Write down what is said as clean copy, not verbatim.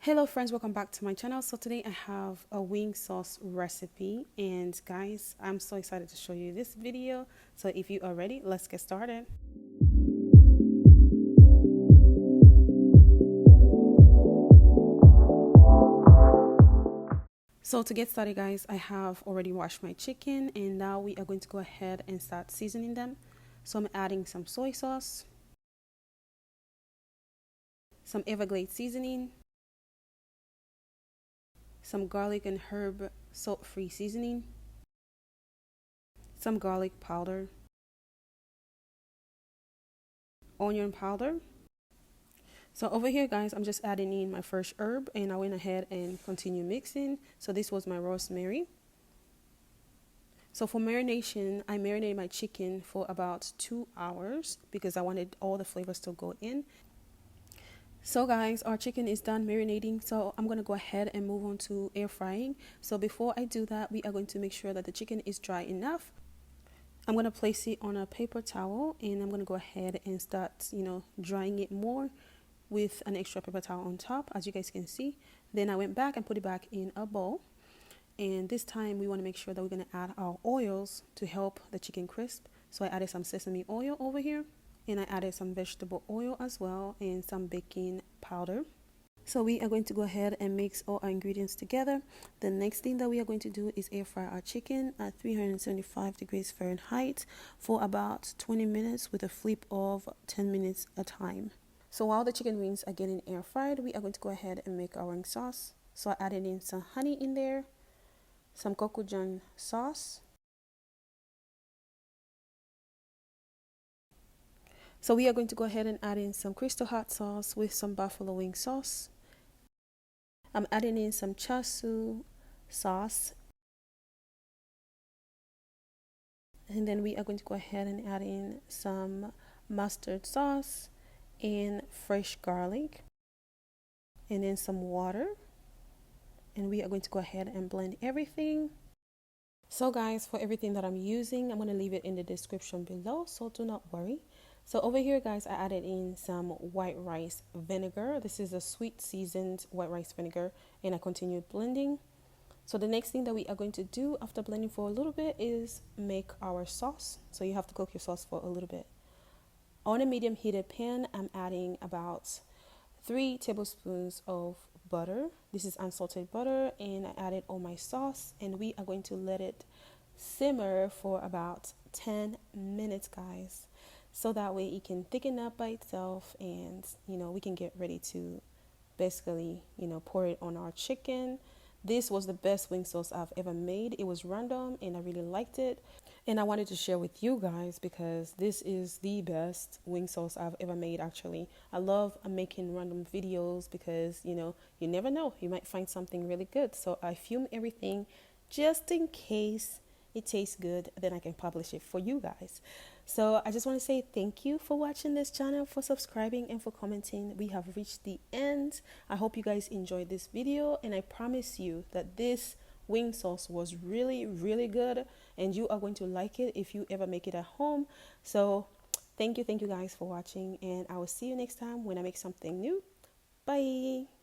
Hello friends, welcome back to my channel. So today I have a wing sauce recipe, and guys, I'm so excited to show you this video. So if you are ready, let's get started. So to get started, guys, I have already washed my chicken, and now we are going to go ahead and start seasoning them. So I'm adding some soy sauce, some Everglades seasoning, some garlic and herb salt-free seasoning, some garlic powder, onion powder. So over here, guys, I'm just adding in my fresh herb, and I went ahead and continue mixing. So this was my rosemary. So for marination, I marinated my chicken for about 2 hours because I wanted all the flavors to go in. So guys, our chicken is done marinating, so I'm going to go ahead and move on to air frying. So before I do that, we are going to make sure that the chicken is dry enough. I'm going to place it on a paper towel, and I'm going to go ahead and start, drying it more with an extra paper towel on top, as you guys can see. Then I went back and put it back in a bowl, and this time we want to make sure that we're going to add our oils to help the chicken crisp. So I added some sesame oil over here, and I added some vegetable oil as well, and some baking powder. So we are going to go ahead and mix all our ingredients together. The next thing that we are going to do is air fry our chicken at 375 degrees Fahrenheit for about 20 minutes with a flip of 10 minutes a time. So while the chicken wings are getting air fried, we are going to go ahead and make our wing sauce. So I added in some honey in there, some Go Chu Jang sauce. So we are going to go ahead and add in some crystal hot sauce with some buffalo wing sauce. I'm adding in some Char Siu sauce. And then we are going to go ahead and add in some mustard sauce and fresh garlic. And then some water. And we are going to go ahead and blend everything. So guys, for everything that I'm using, I'm going to leave it in the description below, so do not worry. So over here, guys, I added in some white rice vinegar. This is a sweet seasoned white rice vinegar, and I continued blending. So the next thing that we are going to do after blending for a little bit is make our sauce. So you have to cook your sauce for a little bit. On a medium heated pan, I'm adding about 3 tablespoons of butter. This is unsalted butter, and I added all my sauce, and we are going to let it simmer for about 10 minutes, guys, so that way it can thicken up by itself, and we can get ready to basically pour it on our chicken. This was the best wing sauce I've ever made. It was random, and I really liked it. And I wanted to share with you guys because this is the best wing sauce I've ever made, actually. I love making random videos because, you never know. You might find something really good. So I film everything just in case it tastes good. Then I can publish it for you guys. So I just want to say thank you for watching this channel, for subscribing, and for commenting. We have reached the end. I hope you guys enjoyed this video, and I promise you that this wing sauce was really, really good, and you are going to like it if you ever make it at home. So thank you guys for watching, and I will see you next time when I make something new. Bye.